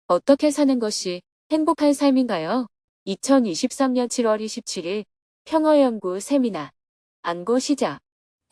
어떻게 사는 것이 행복한 삶인가요? 2023년 7월 27일 평화연구 세미나 안고 시작.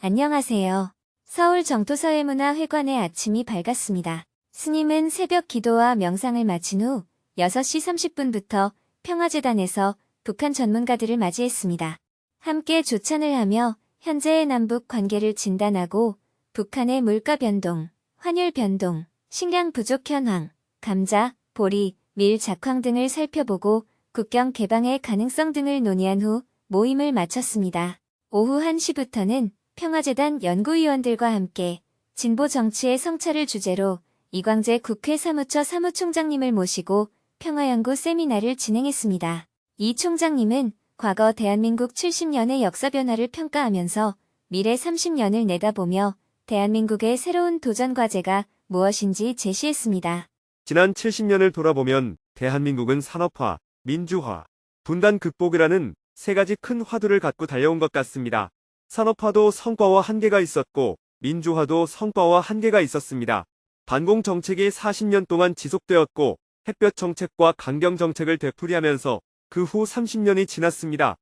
안녕하세요. 서울 정토사회문화회관의 아침이 밝았습니다. 스님은 새벽 기도와 명상을 마친 후 6시 30분부터 평화재단에서 북한 전문가들을 맞이했습니다. 함께 조찬을 하며 현재의 남북 관계를 진단하고 북한의 물가 변동, 환율 변동, 식량 부족 현황, 감자, 보리, 밀 작황 등을 살펴보고 국경 개방의 가능성 등을 논의한 후 모임을 마쳤습니다. 오후 1시부터는 평화재단 연구위원들과 함께 진보 정치의 성찰을 주제로 이광재 국회 사무처 사무총장님을 모시고 평화연구 세미나를 진행했습니다. 이 총장님은 과거 대한민국 70년의 역사 변화를 평가하면서 미래 30년을 내다보며 대한민국의 새로운 도전 과제가 무엇인지 제시했습니다. 지난 70년을 돌아보면 대한민국은 산업화, 민주화, 분단 극복이라는 세 가지 큰 화두를 갖고 달려온 것 같습니다. 산업화도 성과와 한계가 있었고 민주화도 성과와 한계가 있었습니다. 반공 정책이 40년 동안 지속되었고 햇볕 정책과 강경 정책을 되풀이하면서 그 후 30년이 지났습니다.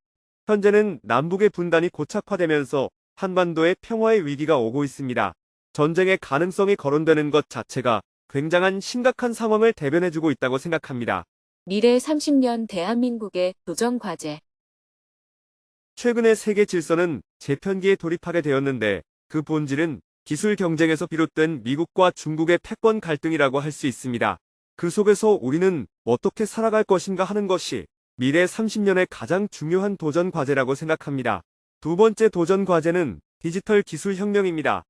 현재는 남북의 분단이 고착화되면서 한반도의 평화의 위기가 오고 있습니다. 전쟁의 가능성이 거론되는 것 자체가 굉장한 심각한 상황을 대변해주고 있다고 생각합니다. 미래 30년 대한민국의 도전 과제. 최근에 세계 질서는 재편기에 돌입하게 되었는데 그 본질은 기술 경쟁에서 비롯된 미국과 중국의 패권 갈등이라고 할 수 있습니다. 그 속에서 우리는 어떻게 살아갈 것인가 하는 것이 미래 30년의 가장 중요한 도전 과제라고 생각합니다. 두 번째 도전 과제는 디지털 기술 혁명입니다.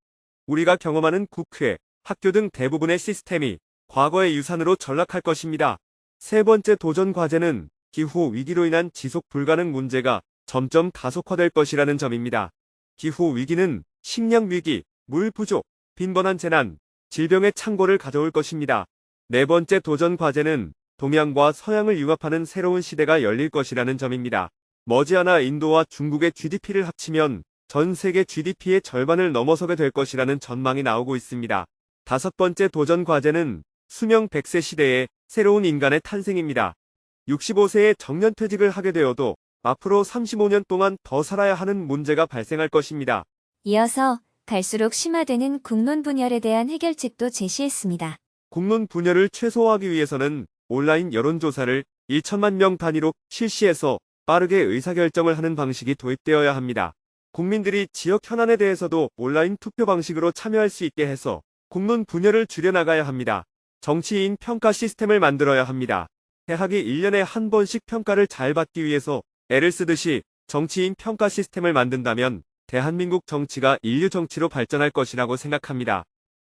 우리가 경험하는 국회, 학교 등 대부분의 시스템이 과거의 유산으로 전락할 것입니다. 세 번째 도전 과제는 기후 위기로 인한 지속 불가능 문제가 점점 가속화될 것이라는 점입니다. 기후 위기는 식량 위기, 물 부족, 빈번한 재난, 질병의 창고를 가져올 것입니다. 네 번째 도전 과제는 동양과 서양을 융합하는 새로운 시대가 열릴 것이라는 점입니다. 머지않아 인도와 중국의 GDP를 합치면 전 세계 GDP의 절반을 넘어서게 될 것이라는 전망이 나오고 있습니다. 다섯 번째 도전 과제는 수명 100세 시대의 새로운 인간의 탄생입니다. 65세에 정년퇴직을 하게 되어도 앞으로 35년 동안 더 살아야 하는 문제가 발생할 것입니다. 이어서 갈수록 심화되는 국론 분열에 대한 해결책도 제시했습니다. 국론 분열을 최소화하기 위해서는 온라인 여론조사를 1천만 명 단위로 실시해서 빠르게 의사결정을 하는 방식이 도입되어야 합니다. 국민들이 지역 현안에 대해서도 온라인 투표 방식으로 참여할 수 있게 해서 국론 분열을 줄여나가야 합니다. 정치인 평가 시스템을 만들어야 합니다. 대학이 1년에 한 번씩 평가를 잘 받기 위해서 애를 쓰듯이 정치인 평가 시스템을 만든다면 대한민국 정치가 인류 정치로 발전할 것이라고 생각합니다.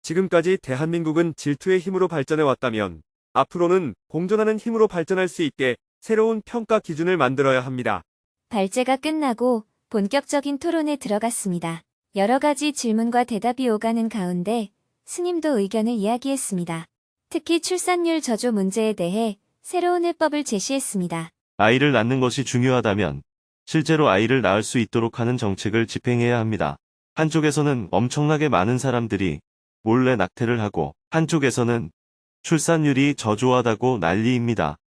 지금까지 대한민국은 질투의 힘으로 발전해 왔다면 앞으로는 공존하는 힘으로 발전할 수 있게 새로운 평가 기준을 만들어야 합니다. 발제가 끝나고 본격적인 토론에 들어갔습니다. 여러 가지 질문과 대답이 오가는 가운데 스님도 의견을 이야기했습니다. 특히 출산율 저조 문제에 대해 새로운 해법을 제시했습니다. 아이를 낳는 것이 중요하다면 실제로 아이를 낳을 수 있도록 하는 정책을 집행해야 합니다. 한쪽에서는 엄청나게 많은 사람들이 몰래 낙태를 하고 한쪽에서는 출산율이 저조하다고 난리입니다.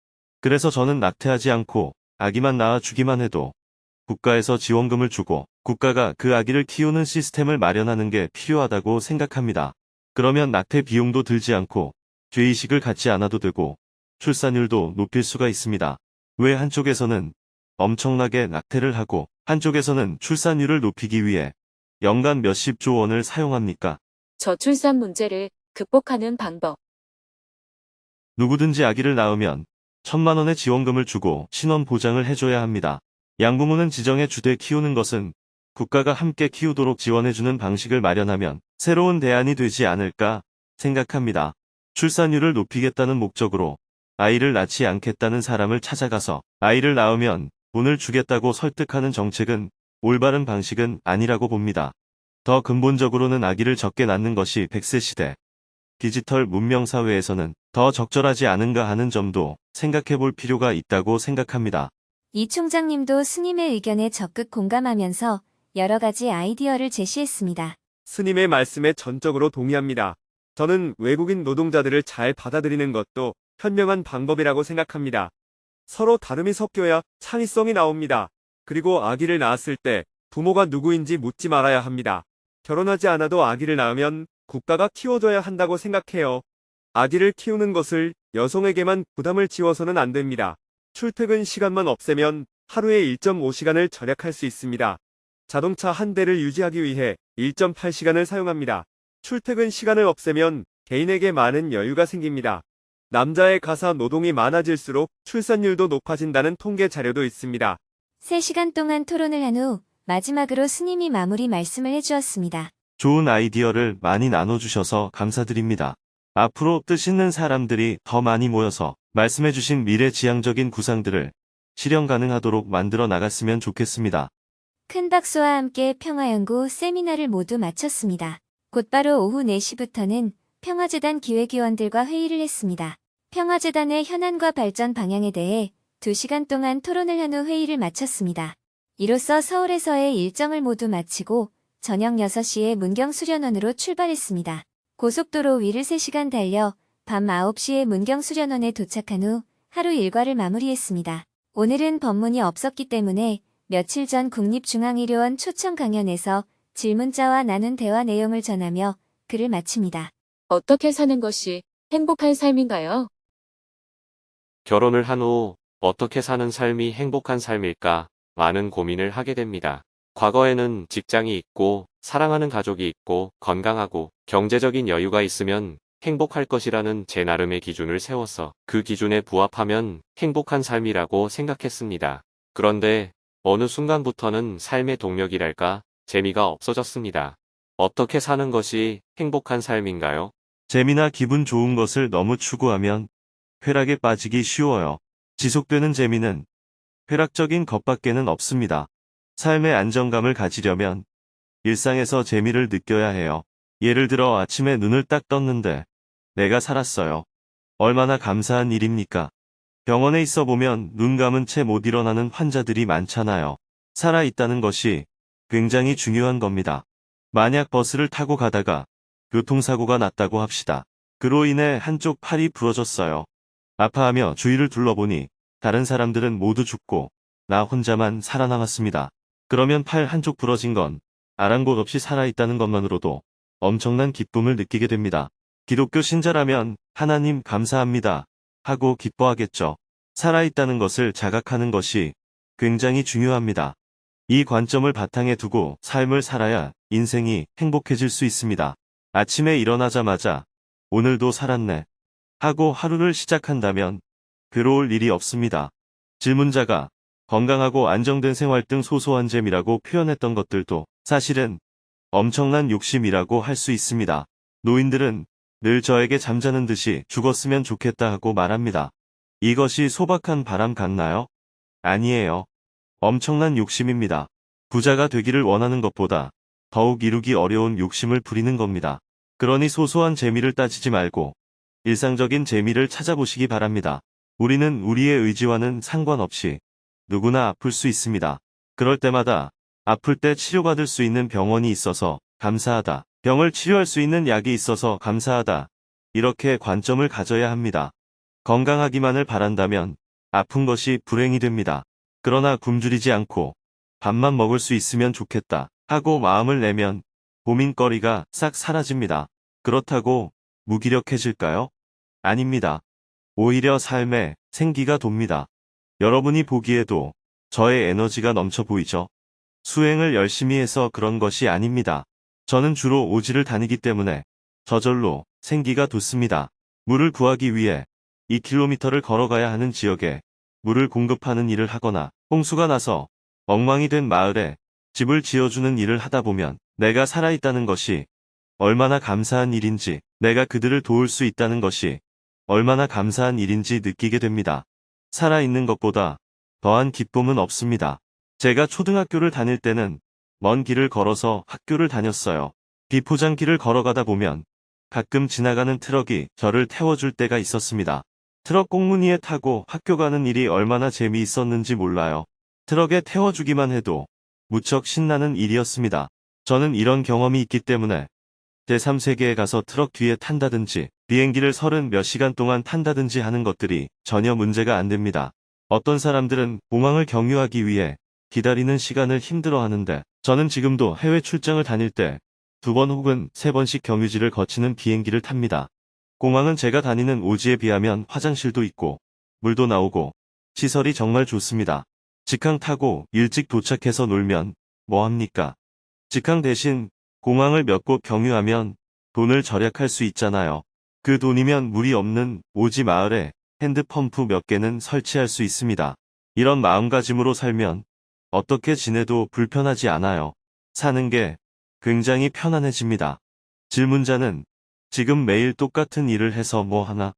그래서 저는 낙태하지 않고 아기만 낳아 주기만 해도 국가에서 지원금을 주고 국가가 그 아기를 키우는 시스템을 마련하는 게 필요하다고 생각합니다. 그러면 낙태 비용도 들지 않고 죄의식을 갖지 않아도 되고 출산율도 높일 수가 있습니다. 왜 한쪽에서는 엄청나게 낙태를 하고 한쪽에서는 출산율을 높이기 위해 연간 몇십조 원을 사용합니까? 저출산 문제를 극복하는 방법. 누구든지 아기를 낳으면 1,000만 원의 지원금을 주고 신원 보장을 해줘야 합니다. 양부모는 지정해 주되 키우는 것은 국가가 함께 키우도록 지원해주는 방식을 마련하면 새로운 대안이 되지 않을까 생각합니다. 출산율을 높이겠다는 목적으로 아이를 낳지 않겠다는 사람을 찾아가서 아이를 낳으면 돈을 주겠다고 설득하는 정책은 올바른 방식은 아니라고 봅니다. 더 근본적으로는 아기를 적게 낳는 것이 100세 시대, 디지털 문명 사회에서는 더 적절하지 않은가 하는 점도 생각해 볼 필요가 있다고 생각합니다. 이 총장님도 스님의 의견에 적극 공감하면서 여러 가지 아이디어를 제시했습니다. 스님의 말씀에 전적으로 동의합니다. 저는 외국인 노동자들을 잘 받아들이는 것도 현명한 방법이라고 생각합니다. 서로 다름이 섞여야 창의성이 나옵니다. 그리고 아기를 낳았을 때 부모가 누구인지 묻지 말아야 합니다. 결혼하지 않아도 아기를 낳으면 국가가 키워줘야 한다고 생각해요. 아기를 키우는 것을 여성에게만 부담을 지워서는 안 됩니다. 출퇴근 시간만 없애면 하루에 1.5시간을 절약할 수 있습니다. 자동차 한 대를 유지하기 위해 1.8시간을 사용합니다. 출퇴근 시간을 없애면 개인에게 많은 여유가 생깁니다. 남자의 가사 노동이 많아질수록 출산율도 높아진다는 통계 자료도 있습니다. 3시간 동안 토론을 한 후 마지막으로 스님이 마무리 말씀을 해주었습니다. 좋은 아이디어를 많이 나눠주셔서 감사드립니다. 앞으로 뜻있는 사람들이 더 많이 모여서 말씀해주신 미래지향적인 구상들을 실현 가능하도록 만들어 나갔으면 좋겠습니다. 큰 박수와 함께 평화연구 세미나를 모두 마쳤습니다. 곧바로 오후 4시부터는 평화재단 기획위원들과 회의를 했습니다. 평화재단의 현안과 발전 방향에 대해 2시간 동안 토론을 한 후 회의를 마쳤습니다. 이로써 서울에서의 일정을 모두 마치고 저녁 6시에 문경수련원으로 출발했습니다. 고속도로 위를 3시간 달려 밤 9시에 문경수련원에 도착한 후 하루 일과를 마무리했습니다. 오늘은 법문이 없었기 때문에 며칠 전 국립중앙의료원 초청 강연에서 질문자와 나눈 대화 내용을 전하며 글을 마칩니다. 어떻게 사는 것이 행복한 삶인가요? 결혼을 한 후 어떻게 사는 삶이 행복한 삶일까 많은 고민을 하게 됩니다. 과거에는 직장이 있고 사랑하는 가족이 있고 건강하고 경제적인 여유가 있으면 행복할 것이라는 제 나름의 기준을 세워서 그 기준에 부합하면 행복한 삶이라고 생각했습니다. 그런데 어느 순간부터는 삶의 동력이랄까 재미가 없어졌습니다. 어떻게 사는 것이 행복한 삶인가요? 재미나 기분 좋은 것을 너무 추구하면 쾌락에 빠지기 쉬워요. 지속되는 재미는 쾌락적인 것밖에는 없습니다. 삶의 안정감을 가지려면 일상에서 재미를 느껴야 해요. 예를 들어 아침에 눈을 딱 떴는데 내가 살았어요. 얼마나 감사한 일입니까? 병원에 있어 보면 눈 감은 채 못 일어나는 환자들이 많잖아요. 살아있다는 것이 굉장히 중요한 겁니다. 만약 버스를 타고 가다가 교통사고가 났다고 합시다. 그로 인해 한쪽 팔이 부러졌어요. 아파하며 주위를 둘러보니 다른 사람들은 모두 죽고 나 혼자만 살아남았습니다. 그러면 팔 한쪽 부러진 건 아랑곳 없이 살아있다는 것만으로도 엄청난 기쁨을 느끼게 됩니다. 기독교 신자라면 하나님 감사합니다 하고 기뻐하겠죠. 살아있다는 것을 자각하는 것이 굉장히 중요합니다. 이 관점을 바탕에 두고 삶을 살아야 인생이 행복해질 수 있습니다. 아침에 일어나자마자 오늘도 살았네 하고 하루를 시작한다면 괴로울 일이 없습니다. 질문자가 건강하고 안정된 생활 등 소소한 재미라고 표현했던 것들도 사실은 엄청난 욕심이라고 할 수 있습니다. 노인들은 늘 저에게 잠자는 듯이 죽었으면 좋겠다 하고 말합니다. 이것이 소박한 바람 같나요? 아니에요. 엄청난 욕심입니다. 부자가 되기를 원하는 것보다 더욱 이루기 어려운 욕심을 부리는 겁니다. 그러니 소소한 재미를 따지지 말고 일상적인 재미를 찾아보시기 바랍니다. 우리는 우리의 의지와는 상관없이 누구나 아플 수 있습니다. 그럴 때마다 아플 때 치료받을 수 있는 병원이 있어서 감사하다. 병을 치료할 수 있는 약이 있어서 감사하다. 이렇게 관점을 가져야 합니다. 건강하기만을 바란다면 아픈 것이 불행이 됩니다. 그러나 굶주리지 않고 밥만 먹을 수 있으면 좋겠다 하고 마음을 내면 고민거리가 싹 사라집니다. 그렇다고 무기력해질까요? 아닙니다. 오히려 삶에 생기가 돕니다. 여러분이 보기에도 저의 에너지가 넘쳐 보이죠? 수행을 열심히 해서 그런 것이 아닙니다. 저는 주로 오지를 다니기 때문에 저절로 생기가 돋습니다. 물을 구하기 위해 2km를 걸어가야 하는 지역에 물을 공급하는 일을 하거나 홍수가 나서 엉망이 된 마을에 집을 지어주는 일을 하다 보면 내가 살아있다는 것이 얼마나 감사한 일인지, 내가 그들을 도울 수 있다는 것이 얼마나 감사한 일인지 느끼게 됩니다. 살아있는 것보다 더한 기쁨은 없습니다. 제가 초등학교를 다닐 때는 먼 길을 걸어서 학교를 다녔어요. 비포장길을 걸어가다 보면 가끔 지나가는 트럭이 저를 태워줄 때가 있었습니다. 트럭 꽁무니에 타고 학교 가는 일이 얼마나 재미있었는지 몰라요. 트럭에 태워주기만 해도 무척 신나는 일이었습니다. 저는 이런 경험이 있기 때문에 제3세계에 가서 트럭 뒤에 탄다든지 비행기를 30몇 시간 동안 탄다든지 하는 것들이 전혀 문제가 안 됩니다. 어떤 사람들은 공항을 경유하기 위해 기다리는 시간을 힘들어하는데 저는 지금도 해외 출장을 다닐 때 2번 혹은 3번씩 경유지를 거치는 비행기를 탑니다. 공항은 제가 다니는 오지에 비하면 화장실도 있고 물도 나오고 시설이 정말 좋습니다. 직항 타고 일찍 도착해서 놀면 뭐합니까? 직항 대신 공항을 몇 곳 경유하면 돈을 절약할 수 있잖아요. 그 돈이면 물이 없는 오지 마을에 핸드펌프 몇 개는 설치할 수 있습니다. 이런 마음가짐으로 살면 어떻게 지내도 불편하지 않아요. 사는 게 굉장히 편안해집니다. 질문자는 지금 매일 똑같은 일을 해서 뭐 하나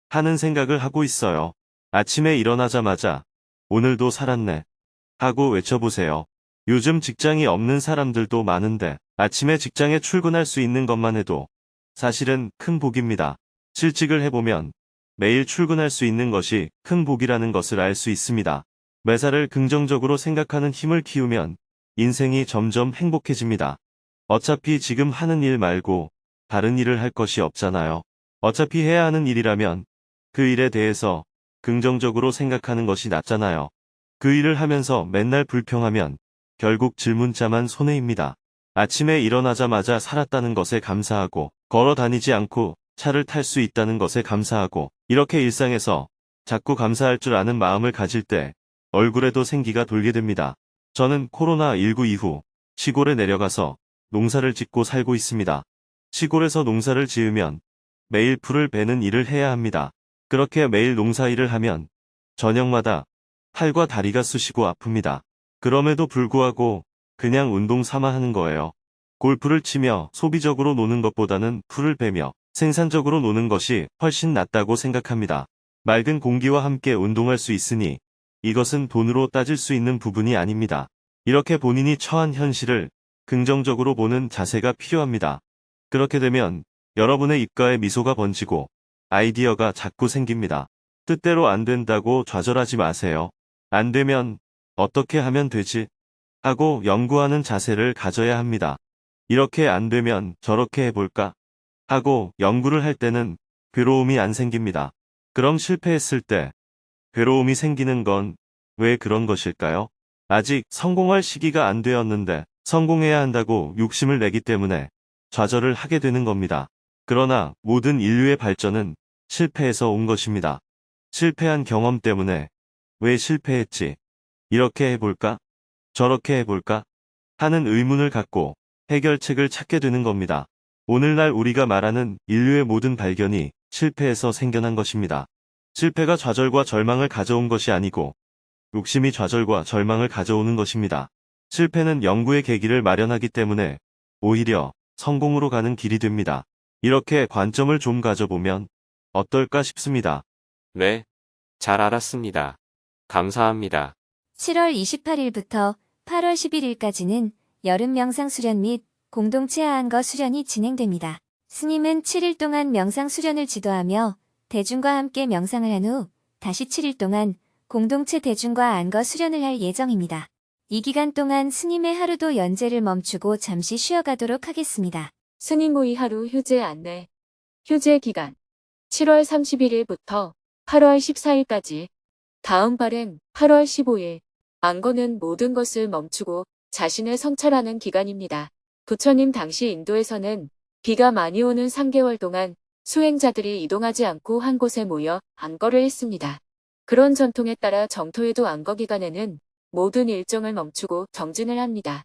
하는 생각을 하고 있어요. 아침에 일어나자마자 오늘도 살았네 하고 외쳐보세요. 요즘 직장이 없는 사람들도 많은데 아침에 직장에 출근할 수 있는 것만 해도 사실은 큰 복입니다. 실직을 해보면 매일 출근할 수 있는 것이 큰 복이라는 것을 알 수 있습니다. 매사를 긍정적으로 생각하는 힘을 키우면 인생이 점점 행복해집니다. 어차피 지금 하는 일 말고 다른 일을 할 것이 없잖아요. 어차피 해야 하는 일이라면 그 일에 대해서 긍정적으로 생각하는 것이 낫잖아요. 그 일을 하면서 맨날 불평하면 결국 질문자만 손해입니다. 아침에 일어나자마자 살았다는 것에 감사하고 걸어 다니지 않고 차를 탈 수 있다는 것에 감사하고 이렇게 일상에서 자꾸 감사할 줄 아는 마음을 가질 때 얼굴에도 생기가 돌게 됩니다. 저는 코로나19 이후 시골에 내려가서 농사를 짓고 살고 있습니다. 시골에서 농사를 지으면 매일 풀을 베는 일을 해야 합니다. 그렇게 매일 농사일을 하면 저녁마다 팔과 다리가 쑤시고 아픕니다. 그럼에도 불구하고 그냥 운동 삼아 하는 거예요. 골프를 치며 소비적으로 노는 것보다는 풀을 베며 생산적으로 노는 것이 훨씬 낫다고 생각합니다. 맑은 공기와 함께 운동할 수 있으니 이것은 돈으로 따질 수 있는 부분이 아닙니다. 이렇게 본인이 처한 현실을 긍정적으로 보는 자세가 필요합니다. 그렇게 되면 여러분의 입가에 미소가 번지고 아이디어가 자꾸 생깁니다. 뜻대로 안 된다고 좌절하지 마세요. 안 되면 어떻게 하면 되지? 하고 연구하는 자세를 가져야 합니다. 이렇게 안 되면 저렇게 해볼까? 하고 연구를 할 때는 괴로움이 안 생깁니다. 그럼 실패했을 때 괴로움이 생기는 건 왜 그런 것일까요? 아직 성공할 시기가 안 되었는데 성공해야 한다고 욕심을 내기 때문에 좌절을 하게 되는 겁니다. 그러나 모든 인류의 발전은 실패에서 온 것입니다. 실패한 경험 때문에 왜 실패했지? 이렇게 해볼까? 저렇게 해볼까? 하는 의문을 갖고 해결책을 찾게 되는 겁니다. 오늘날 우리가 말하는 인류의 모든 발견이 실패에서 생겨난 것입니다. 실패가 좌절과 절망을 가져온 것이 아니고 욕심이 좌절과 절망을 가져오는 것입니다. 실패는 연구의 계기를 마련하기 때문에 오히려 성공으로 가는 길이 됩니다. 이렇게 관점을 좀 가져보면 어떨까 싶습니다. 네, 잘 알았습니다. 감사합니다. 7월 28일부터 8월 11일까지는 여름 명상 수련 및 공동체 아한거 수련이 진행됩니다. 스님은 7일 동안 명상 수련을 지도하며 대중과 함께 명상을 한 후 다시 7일 동안 공동체 대중과 안거 수련을 할 예정입니다. 이 기간 동안 스님의 하루도 연재를 멈추고 잠시 쉬어가도록 하겠습니다. 스님 모의 하루 휴재 안내. 휴재 기간 7월 31일부터 8월 14일까지. 다음 발행 8월 15일. 안거는 모든 것을 멈추고 자신을 성찰하는 기간입니다. 부처님 당시 인도에서는 비가 많이 오는 3개월 동안 수행자들이 이동하지 않고 한 곳에 모여 안거를 했습니다. 그런 전통에 따라 정토에도 안거 기간에는 모든 일정을 멈추고 정진을 합니다.